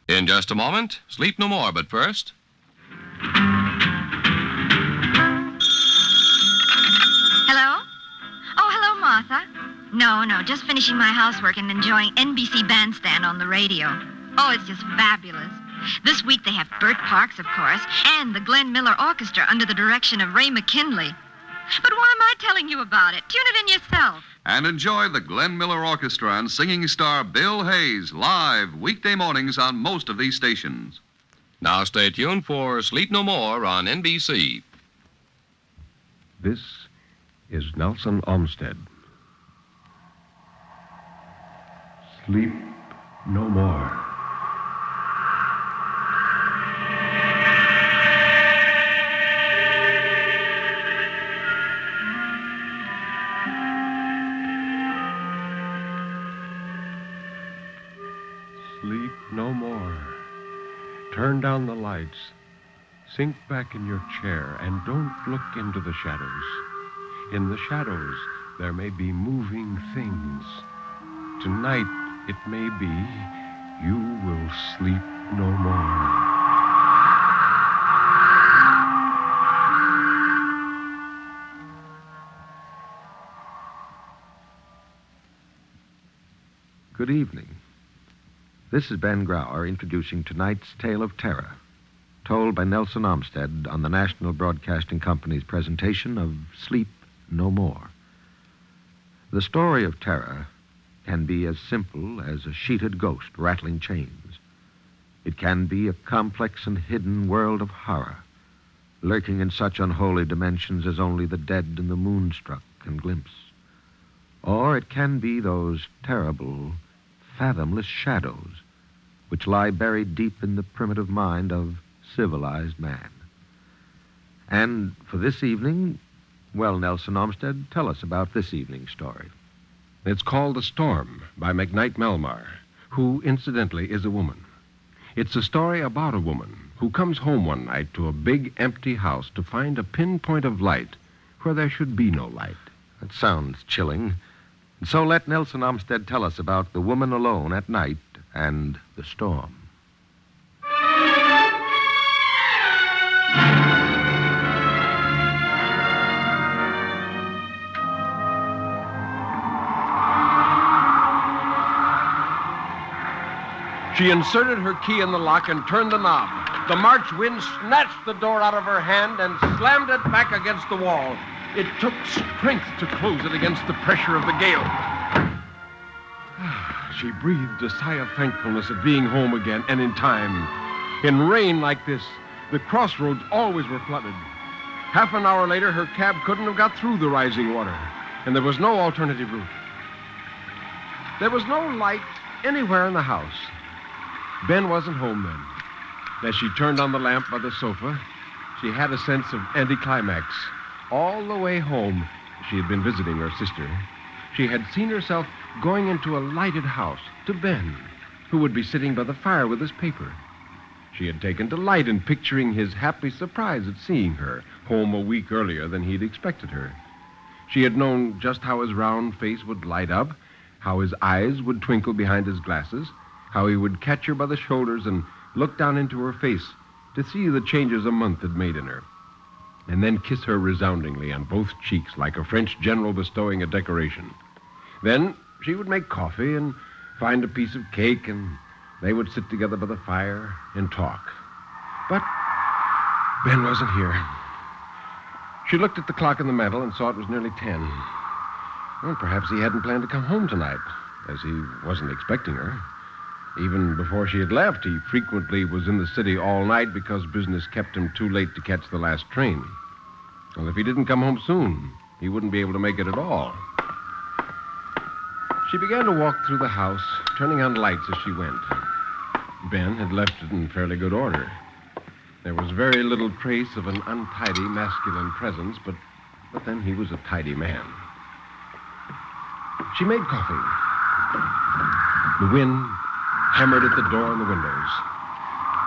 In just a moment, Sleep No More, but first... Hello? Oh, hello, Martha. No, just finishing my housework and enjoying NBC Bandstand on the radio. Oh, it's just fabulous. This week they have Bert Parks, of course, and the Glenn Miller Orchestra under the direction of Ray McKinley. But why am I telling you about it? Tune it in yourself. And enjoy the Glenn Miller Orchestra and singing star Bill Hayes live weekday mornings on most of these stations. Now stay tuned for Sleep No More on NBC. This is Nelson Olmsted. Sleep no more. Sleep no more. Turn down the lights. Sink back in your chair and don't look into the shadows. In the shadows, there may be moving things. Tonight, it may be you will sleep no more. Good evening. This is Ben Grauer introducing tonight's tale of terror, told by Nelson Olmsted on the National Broadcasting Company's presentation of Sleep No More. The story of terror can be as simple as a sheeted ghost rattling chains. It can be a complex and hidden world of horror, lurking in such unholy dimensions as only the dead and the moonstruck can glimpse. Or it can be those terrible, fathomless shadows which lie buried deep in the primitive mind of civilized man. And for this evening, well, Nelson Olmsted, tell us about this evening's story. It's called The Storm by McKnight Melmar, who, incidentally, is a woman. It's a story about a woman who comes home one night to a big, empty house to find a pinpoint of light where there should be no light. That sounds chilling. And so let Nelson Olmsted tell us about the woman alone at night and the storm. She inserted her key in the lock and turned the knob. The March wind snatched the door out of her hand and slammed it back against the wall. It took strength to close it against the pressure of the gale. She breathed a sigh of thankfulness at being home again and in time. In rain like this, the crossroads always were flooded. Half an hour later, her cab couldn't have got through the rising water, and there was no alternative route. There was no light anywhere in the house. Ben wasn't home then. As she turned on the lamp by the sofa, she had a sense of anticlimax. All the way home, she had been visiting her sister. She had seen herself going into a lighted house to Ben, who would be sitting by the fire with his paper. She had taken delight in picturing his happy surprise at seeing her home a week earlier than he'd expected her. She had known just how his round face would light up, how his eyes would twinkle behind his glasses, how he would catch her by the shoulders and look down into her face to see the changes a month had made in her, and then kiss her resoundingly on both cheeks like a French general bestowing a decoration. Then she would make coffee and find a piece of cake, and they would sit together by the fire and talk. But Ben wasn't here. She looked at the clock on the mantel and saw it was nearly 10. Well, perhaps he hadn't planned to come home tonight, as he wasn't expecting her. Even before she had left, he frequently was in the city all night because business kept him too late to catch the last train. Well, if he didn't come home soon, he wouldn't be able to make it at all. She began to walk through the house, turning on lights as she went. Ben had left it in fairly good order. There was very little trace of an untidy masculine presence, but then he was a tidy man. She made coffee. The wind hammered at the door and the windows.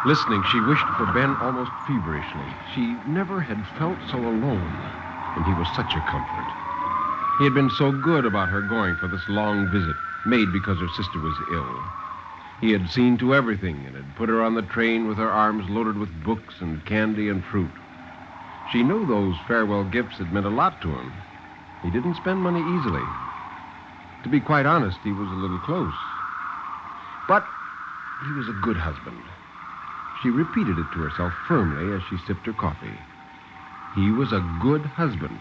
Listening, she wished for Ben almost feverishly. She never had felt so alone, and he was such a comfort. He had been so good about her going for this long visit, made because her sister was ill. He had seen to everything and had put her on the train with her arms loaded with books and candy and fruit. She knew those farewell gifts had meant a lot to him. He didn't spend money easily. To be quite honest, he was a little close. But he was a good husband. She repeated it to herself firmly as she sipped her coffee. He was a good husband.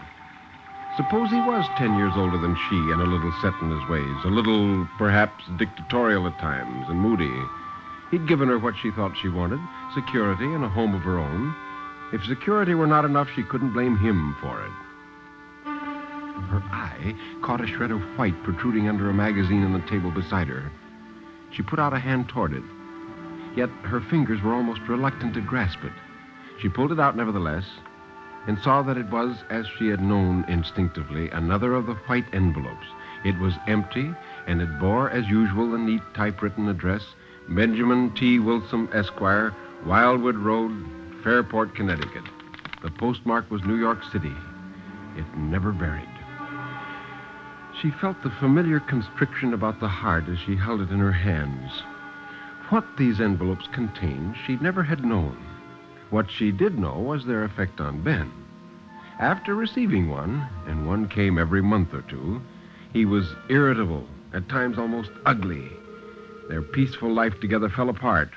Suppose he was 10 years older than she and a little set in his ways, a little, perhaps, dictatorial at times and moody. He'd given her what she thought she wanted, security and a home of her own. If security were not enough, she couldn't blame him for it. Her eye caught a shred of white protruding under a magazine on the table beside her. She put out a hand toward it, yet her fingers were almost reluctant to grasp it. She pulled it out nevertheless, and saw that it was, as she had known instinctively, another of the white envelopes. It was empty, and it bore, as usual, the neat typewritten address, Benjamin T. Wilson, Esquire, Wildwood Road, Fairport, Connecticut. The postmark was New York City. It never varied. She felt the familiar constriction about the heart as she held it in her hands. What these envelopes contained, she never had known. What she did know was their effect on Ben. After receiving one, and one came every month or two, he was irritable, at times almost ugly. Their peaceful life together fell apart.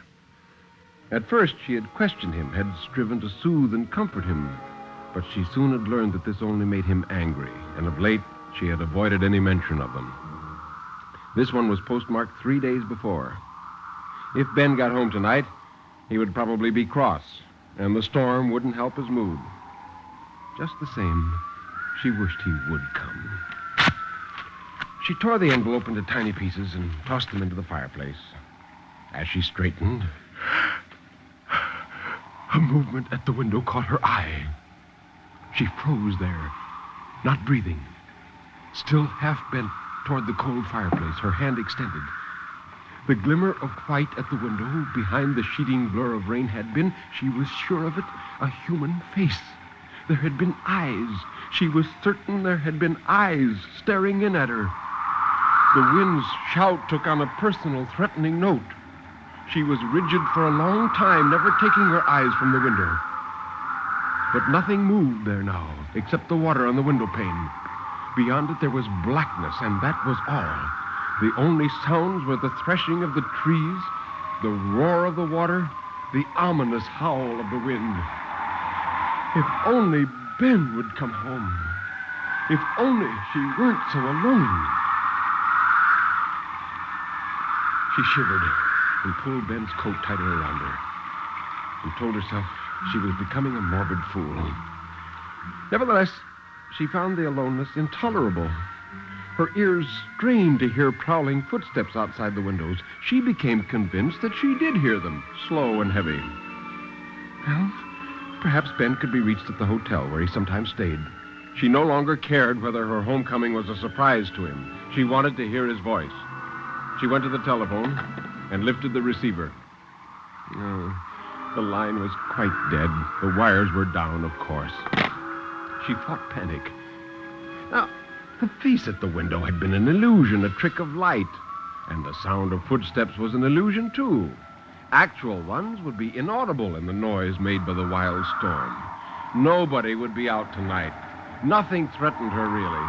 At first, she had questioned him, had striven to soothe and comfort him, but she soon had learned that this only made him angry, and of late, she had avoided any mention of them. This one was postmarked 3 days before. If Ben got home tonight, he would probably be cross, and the storm wouldn't help his mood. Just the same, she wished he would come. She tore the envelope into tiny pieces and tossed them into the fireplace. As she straightened, a movement at the window caught her eye. She froze there, not breathing, still half bent toward the cold fireplace, her hand extended. The glimmer of white at the window, behind the sheeting blur of rain, had been, she was sure of it, a human face. There had been eyes. She was certain there had been eyes staring in at her. The wind's shout took on a personal, threatening note. She was rigid for a long time, never taking her eyes from the window. But nothing moved there now, except the water on the window pane. Beyond it, there was blackness, and that was all. The only sounds were the threshing of the trees, the roar of the water, the ominous howl of the wind. If only Ben would come home. If only she weren't so alone. She shivered and pulled Ben's coat tighter around her and told herself she was becoming a morbid fool. Nevertheless, she found the aloneness intolerable. Her ears strained to hear prowling footsteps outside the windows. She became convinced that she did hear them, slow and heavy. Well, perhaps Ben could be reached at the hotel where he sometimes stayed. She no longer cared whether her homecoming was a surprise to him. She wanted to hear his voice. She went to the telephone and lifted the receiver. No, the line was quite dead. The wires were down, of course. She fought panic. Now, the face at the window had been an illusion, a trick of light. And the sound of footsteps was an illusion, too. Actual ones would be inaudible in the noise made by the wild storm. Nobody would be out tonight. Nothing threatened her, really.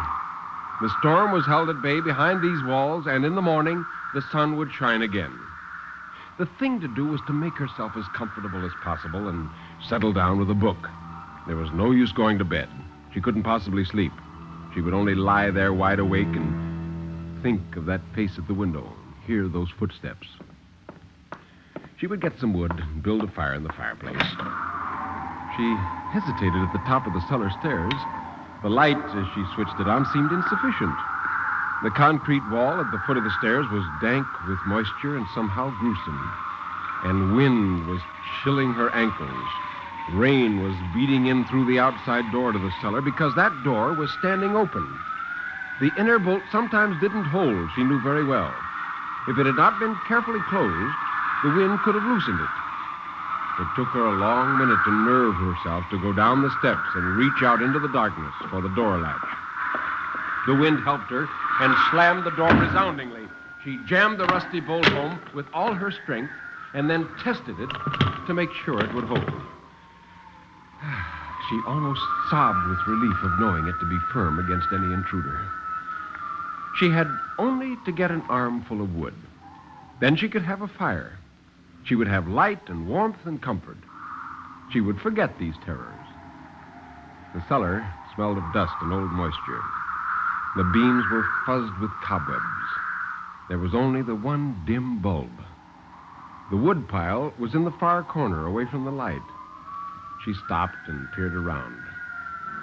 The storm was held at bay behind these walls, and in the morning, the sun would shine again. The thing to do was to make herself as comfortable as possible and settle down with a book. There was no use going to bed. She couldn't possibly sleep. She would only lie there wide awake and think of that face at the window, hear those footsteps. She would get some wood and build a fire in the fireplace. She hesitated at the top of the cellar stairs. The light, as she switched it on, seemed insufficient. The concrete wall at the foot of the stairs was dank with moisture and somehow gruesome. And wind was chilling her ankles. Rain was beating in through the outside door to the cellar because that door was standing open. The inner bolt sometimes didn't hold, she knew very well. If it had not been carefully closed, the wind could have loosened it. It took her a long minute to nerve herself to go down the steps and reach out into the darkness for the door latch. The wind helped her and slammed the door resoundingly. She jammed the rusty bolt home with all her strength and then tested it to make sure it would hold. She almost sobbed with relief of knowing it to be firm against any intruder. She had only to get an armful of wood. Then she could have a fire. She would have light and warmth and comfort. She would forget these terrors. The cellar smelled of dust and old moisture. The beams were fuzzed with cobwebs. There was only the one dim bulb. The wood pile was in the far corner, away from the light. She stopped and peered around.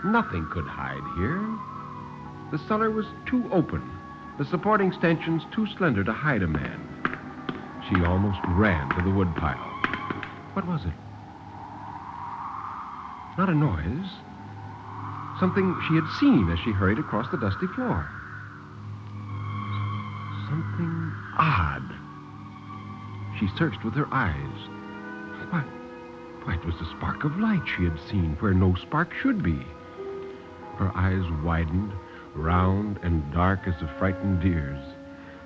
Nothing could hide here. The cellar was too open, the supporting stanchions too slender to hide a man. She almost ran to the wood pile. What was it? Not a noise. Something she had seen as she hurried across the dusty floor. Something odd. She searched with her eyes. Why, it was a spark of light she had seen where no spark should be. Her eyes widened, round and dark as a frightened deer's.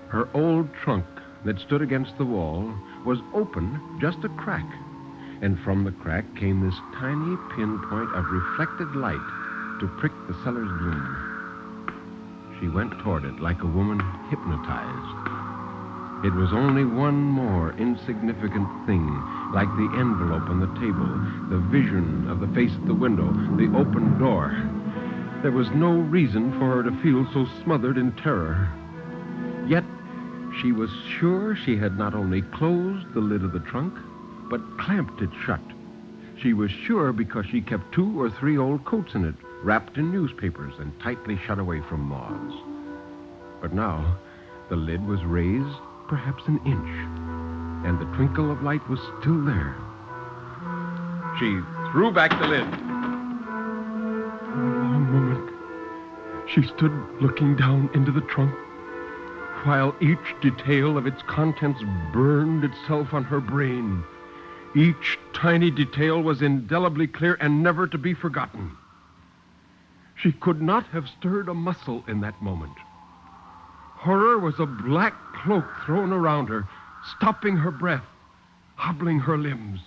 Her old trunk that stood against the wall was open just a crack, and from the crack came this tiny pinpoint of reflected light to prick the cellar's gloom. She went toward it like a woman hypnotized. It was only one more insignificant thing, like the envelope on the table, the vision of the face at the window, the open door. There was no reason for her to feel so smothered in terror. Yet, she was sure she had not only closed the lid of the trunk, but clamped it shut. She was sure because she kept 2 or 3 old coats in it, wrapped in newspapers and tightly shut away from moths. But now, the lid was raised perhaps an inch, and the twinkle of light was still there. She threw back the lid. For a long moment, she stood looking down into the trunk, while each detail of its contents burned itself on her brain. Each tiny detail was indelibly clear and never to be forgotten. She could not have stirred a muscle in that moment. Horror was a black cloak thrown around her, stopping her breath, hobbling her limbs.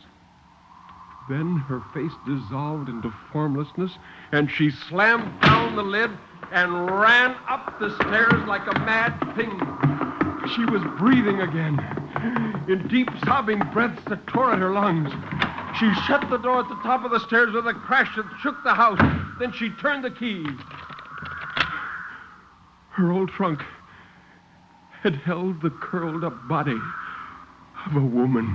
Then her face dissolved into formlessness, and she slammed down the lid and ran up the stairs like a mad thing. She was breathing again, in deep sobbing breaths that tore at her lungs. She shut the door at the top of the stairs with a crash that shook the house. Then she turned the key. Her old trunk had held the curled-up body of a woman.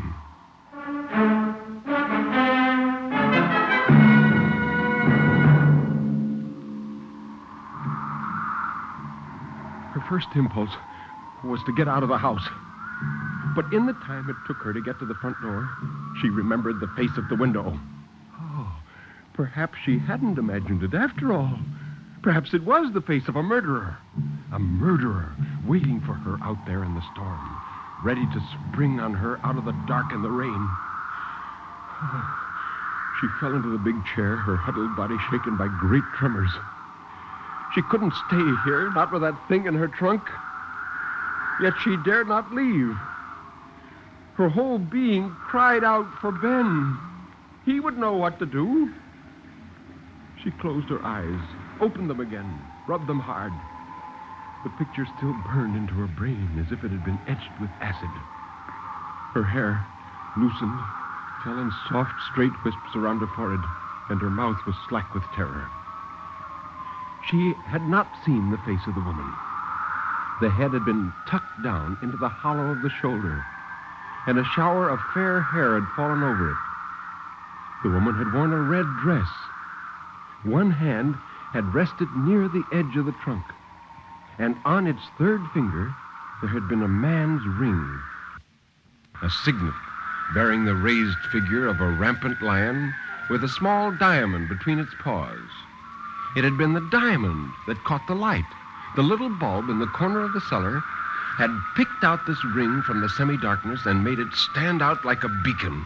Her first impulse was to get out of the house. But in the time it took her to get to the front door, she remembered the face at the window. Oh, perhaps she hadn't imagined it after all. Perhaps it was the face of a murderer. A murderer waiting for her out there in the storm, ready to spring on her out of the dark and the rain. She fell into the big chair, her huddled body shaken by great tremors. She couldn't stay here, not with that thing in her trunk. Yet she dared not leave. Her whole being cried out for Ben. He would know what to do. She closed her eyes, opened them again, rubbed them hard. The picture still burned into her brain as if it had been etched with acid. Her hair, loosened, fell in soft, straight wisps around her forehead, and her mouth was slack with terror. She had not seen the face of the woman. The head had been tucked down into the hollow of the shoulder, and a shower of fair hair had fallen over it. The woman had worn a red dress. One hand had rested near the edge of the trunk, and on its third finger there had been a man's ring, a signet bearing the raised figure of a rampant lion with a small diamond between its paws. It had been the diamond that caught the light. The little bulb in the corner of the cellar had picked out this ring from the semi-darkness and made it stand out like a beacon.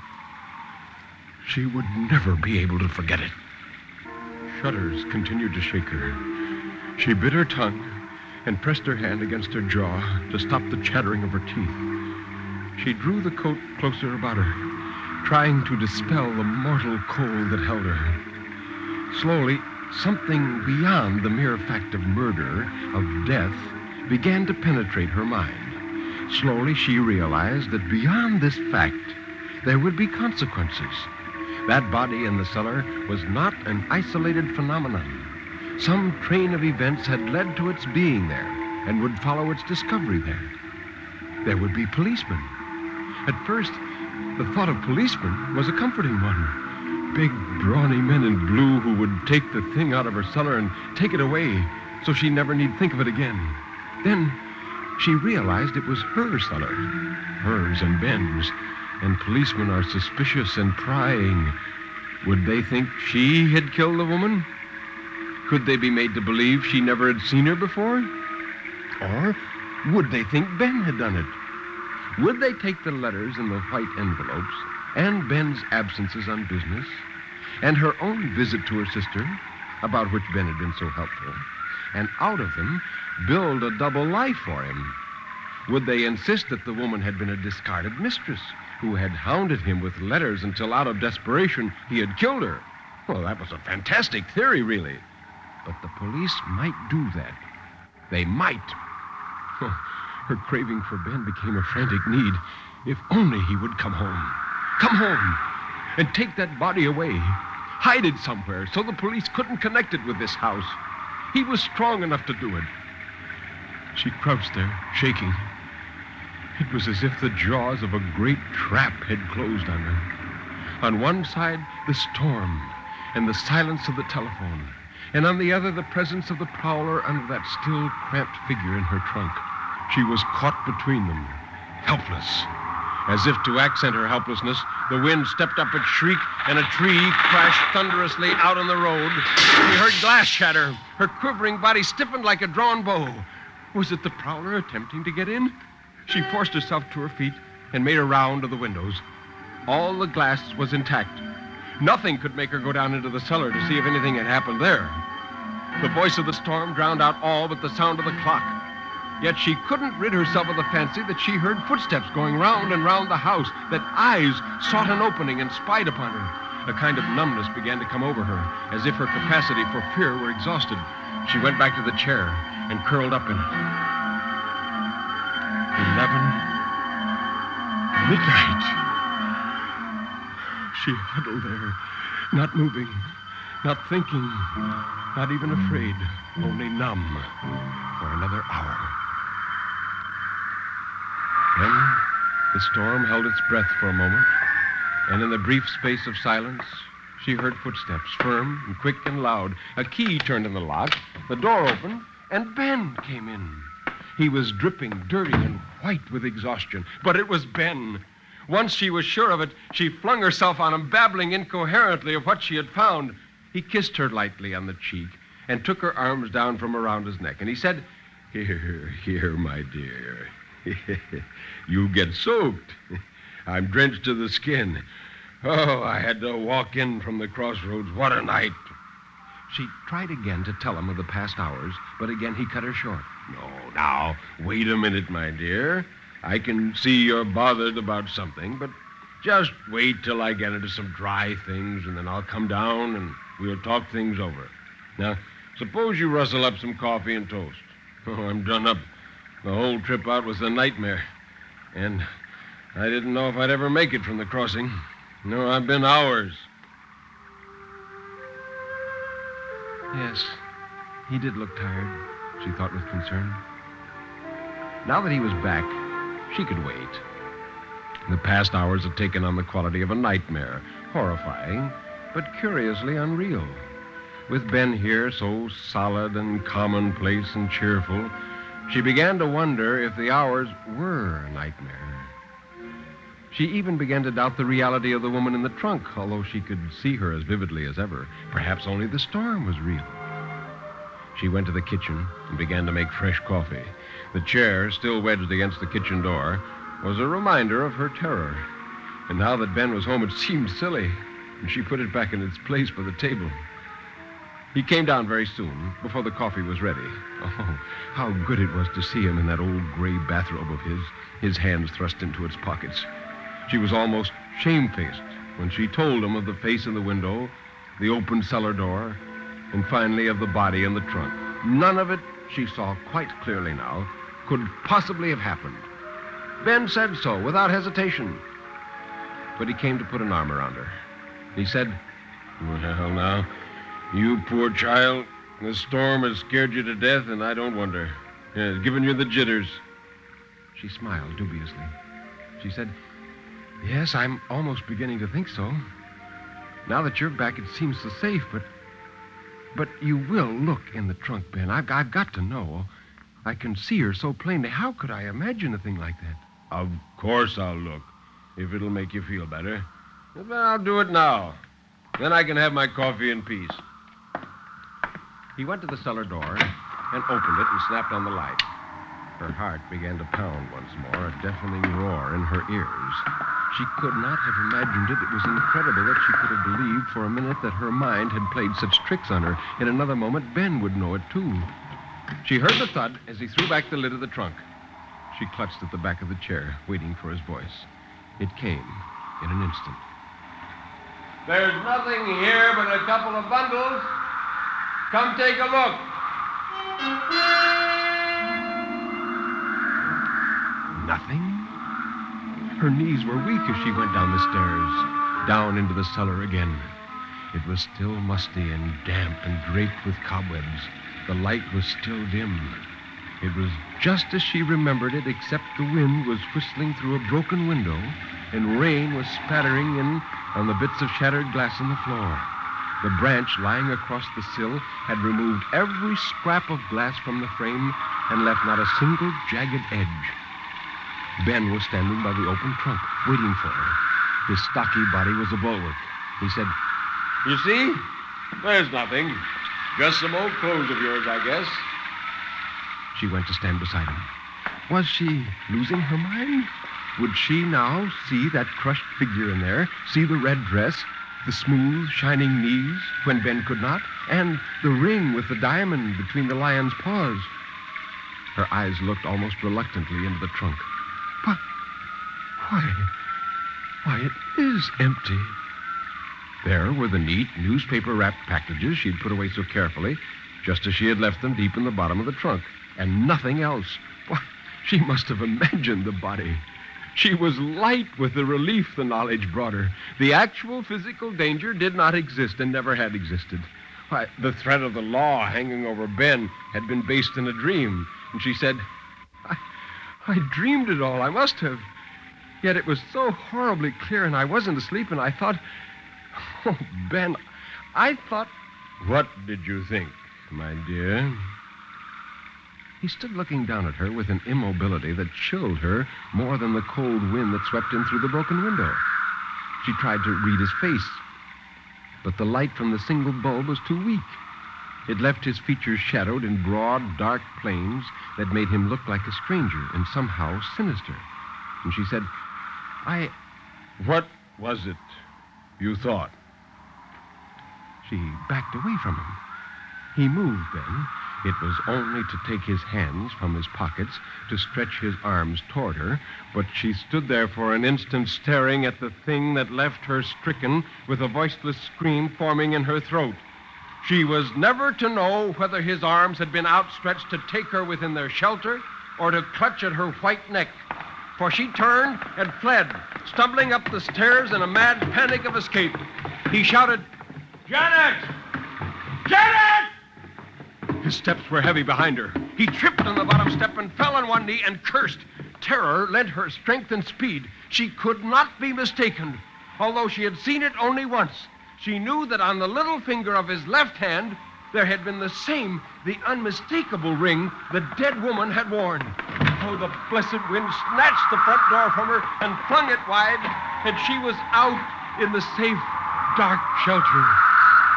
She would never be able to forget it. Shudders continued to shake her. She bit her tongue and pressed her hand against her jaw to stop the chattering of her teeth. She drew the coat closer about her, trying to dispel the mortal cold that held her. Slowly, something beyond the mere fact of murder, of death, began to penetrate her mind. Slowly, she realized that beyond this fact, there would be consequences. That body in the cellar was not an isolated phenomenon. Some train of events had led to its being there and would follow its discovery there. There would be policemen. At first, the thought of policemen was a comforting one. Big, brawny men in blue who would take the thing out of her cellar and take it away so she never need think of it again. Then she realized it was her cellar, hers and Ben's, and policemen are suspicious and prying. Would they think she had killed the woman? Could they be made to believe she never had seen her before? Or would they think Ben had done it? Would they take the letters in the white envelopes and Ben's absences on business and her own visit to her sister, about which Ben had been so helpful, and out of them build a double life for him? Would they insist that the woman had been a discarded mistress who had hounded him with letters until out of desperation he had killed her? Well, that was a fantastic theory, really. But the police might do that. They might. Her craving for Ben became a frantic need. If only he would come home. Come home and take that body away. Hide it somewhere so the police couldn't connect it with this house. He was strong enough to do it. She crouched there, shaking. It was as if the jaws of a great trap had closed on her. On one side, the storm and the silence of the telephone, and on the other, the presence of the prowler under that still, cramped figure in her trunk. She was caught between them, helpless. As if to accent her helplessness, the wind stepped up its shriek, and a tree crashed thunderously out on the road. She heard glass shatter. Her quivering body stiffened like a drawn bow. Was it the prowler attempting to get in? She forced herself to her feet and made a round of the windows. All the glass was intact. Nothing could make her go down into the cellar to see if anything had happened there. The voice of the storm drowned out all but the sound of the clock. Yet she couldn't rid herself of the fancy that she heard footsteps going round and round the house, that eyes sought an opening and spied upon her. A kind of numbness began to come over her, as if her capacity for fear were exhausted. She went back to the chair and curled up in it. 11. Midnight. She huddled there, not moving, not thinking, not even afraid, only numb, for another hour. Then the storm held its breath for a moment, and in the brief space of silence, she heard footsteps, firm and quick and loud. A key turned in the lock, the door opened, and Ben came in. He was dripping, dirty, and white with exhaustion, but it was Ben. Once she was sure of it, she flung herself on him, babbling incoherently of what she had found. He kissed her lightly on the cheek and took her arms down from around his neck, and he said, Here, my dear. You get soaked. I'm drenched to the skin. Oh, I had to walk in from the crossroads. What a night. She tried again to tell him of the past hours, but again he cut her short. No, now, wait a minute, my dear. I can see you're bothered about something, but just wait till I get into some dry things, and then I'll come down and we'll talk things over. Now, suppose you rustle up some coffee and toast. Oh, I'm done up. The whole trip out was a nightmare, and I didn't know if I'd ever make it from the crossing. No, I've been hours. Yes, he did look tired, she thought with concern. Now that he was back, she could wait. The past hours had taken on the quality of a nightmare, horrifying, but curiously unreal. With Ben here, so solid and commonplace and cheerful, she began to wonder if the hours were a nightmare. She even began to doubt the reality of the woman in the trunk, although she could see her as vividly as ever. Perhaps only the storm was real. She went to the kitchen and began to make fresh coffee. The chair, still wedged against the kitchen door, was a reminder of her terror. And now that Ben was home, it seemed silly, and she put it back in its place by the table. He came down very soon, before the coffee was ready. Oh, how good it was to see him in that old gray bathrobe of his hands thrust into its pockets. She was almost shamefaced when she told him of the face in the window, the open cellar door, and finally of the body in the trunk. None of it, she saw quite clearly now, could possibly have happened. Ben said so, without hesitation. But he came to put an arm around her. He said, "Well, now, you poor child, the storm has scared you to death, and I don't wonder. It's given you the jitters." She smiled dubiously. She said, "Yes, I'm almost beginning to think so. Now that you're back, it seems so safe, but you will look in the trunk, Ben. I've got to know. I can see her so plainly. How could I imagine a thing like that?" "Of course I'll look, if it'll make you feel better. But I'll do it now. Then I can have my coffee in peace." He went to the cellar door and opened it and snapped on the light. Her heart began to pound once more, a deafening roar in her ears. She could not have imagined it. It was incredible that she could have believed for a minute that her mind had played such tricks on her. In another moment, Ben would know it, too. She heard the thud as he threw back the lid of the trunk. She clutched at the back of the chair, waiting for his voice. It came in an instant. "There's nothing here but a couple of bundles. Come take a look." Nothing? Her knees were weak as she went down the stairs, down into the cellar again. It was still musty and damp and draped with cobwebs. The light was still dim. It was just as she remembered it, except the wind was whistling through a broken window and rain was spattering in on the bits of shattered glass on the floor. The branch lying across the sill had removed every scrap of glass from the frame and left not a single jagged edge. Ben was standing by the open trunk, waiting for her. His stocky body was a bulwark. He said, "You see? There's nothing. Just some old clothes of yours, I guess." She went to stand beside him. Was she losing her mind? Would she now see that crushed figure in there, see the red dress, the smooth, shining knees when Ben could not, and the ring with the diamond between the lion's paws? Her eyes looked almost reluctantly into the trunk. But why, it is empty. There were the neat, newspaper-wrapped packages she'd put away so carefully, just as she had left them deep in the bottom of the trunk, and nothing else. Why, she must have imagined the body. She was light with the relief the knowledge brought her. The actual physical danger did not exist and never had existed. Why, the threat of the law hanging over Ben had been based in a dream, and she said, I dreamed it all. I must have. Yet it was so horribly clear, and I wasn't asleep, and I thought, oh, Ben, I thought... What did you think, my dear? He stood looking down at her with an immobility that chilled her more than the cold wind that swept in through the broken window. She tried to read his face, but the light from the single bulb was too weak. It left his features shadowed in broad, dark planes that made him look like a stranger and somehow sinister. And she said, What was it you thought? She backed away from him. He moved then. It was only to take his hands from his pockets, to stretch his arms toward her, but she stood there for an instant staring at the thing that left her stricken with a voiceless scream forming in her throat. She was never to know whether his arms had been outstretched to take her within their shelter or to clutch at her white neck, for she turned and fled, stumbling up the stairs in a mad panic of escape. He shouted, "Janet! Janet!" His steps were heavy behind her. He tripped on the bottom step and fell on one knee and cursed. Terror lent her strength and speed. She could not be mistaken. Although she had seen it only once, she knew that on the little finger of his left hand there had been the unmistakable ring the dead woman had worn. Oh, the blessed wind snatched the front door from her and flung it wide, and she was out in the safe, dark shelter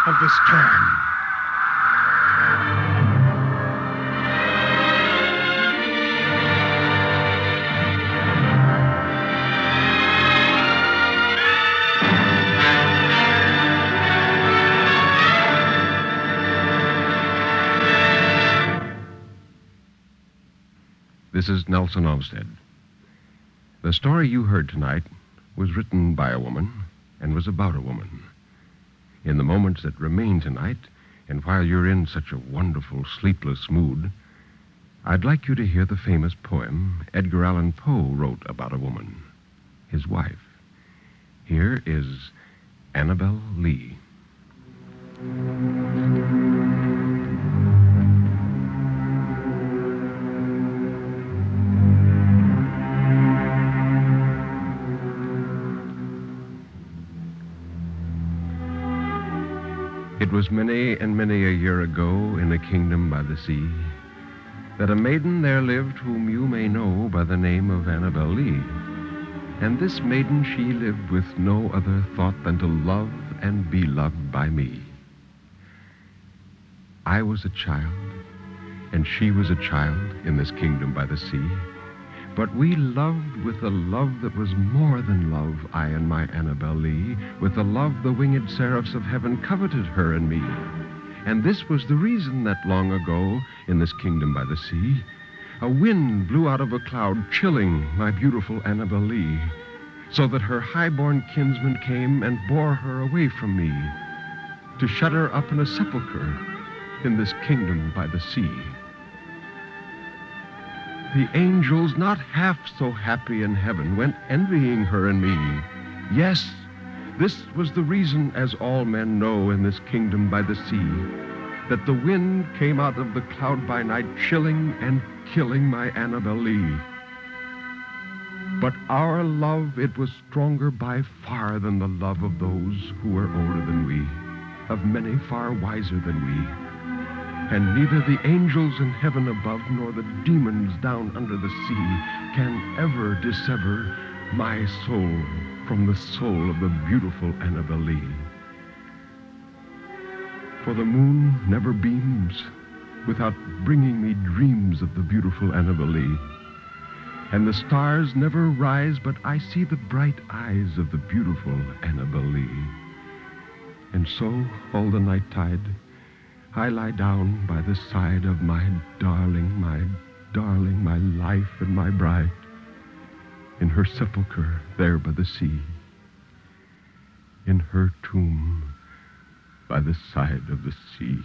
of the storm. This is Nelson Olmsted. The story you heard tonight was written by a woman and was about a woman. In the moments that remain tonight, and while you're in such a wonderful, sleepless mood, I'd like you to hear the famous poem Edgar Allan Poe wrote about a woman, his wife. Here is Annabel Lee. It was many and many a year ago in a kingdom by the sea that a maiden there lived whom you may know by the name of Annabel Lee. And this maiden she lived with no other thought than to love and be loved by me. I was a child, and she was a child in this kingdom by the sea. But we loved with a love that was more than love, I and my Annabel Lee, with a love the winged seraphs of heaven coveted her and me. And this was the reason that long ago, in this kingdom by the sea, a wind blew out of a cloud, chilling my beautiful Annabel Lee, so that her high-born kinsman came and bore her away from me, to shut her up in a sepulchre in this kingdom by the sea. The angels, not half so happy in heaven, went envying her and me. Yes, this was the reason, as all men know in this kingdom by the sea, that the wind came out of the cloud by night, chilling and killing my Annabel Lee. But our love, it was stronger by far than the love of those who were older than we, of many far wiser than we. And neither the angels in heaven above nor the demons down under the sea can ever dissever my soul from the soul of the beautiful Annabel Lee. For the moon never beams without bringing me dreams of the beautiful Annabel Lee. And the stars never rise but I see the bright eyes of the beautiful Annabel Lee. And so, all the night tide, I lie down by the side of my darling, my life and my bride, in her sepulchre there by the sea, in her tomb by the side of the sea.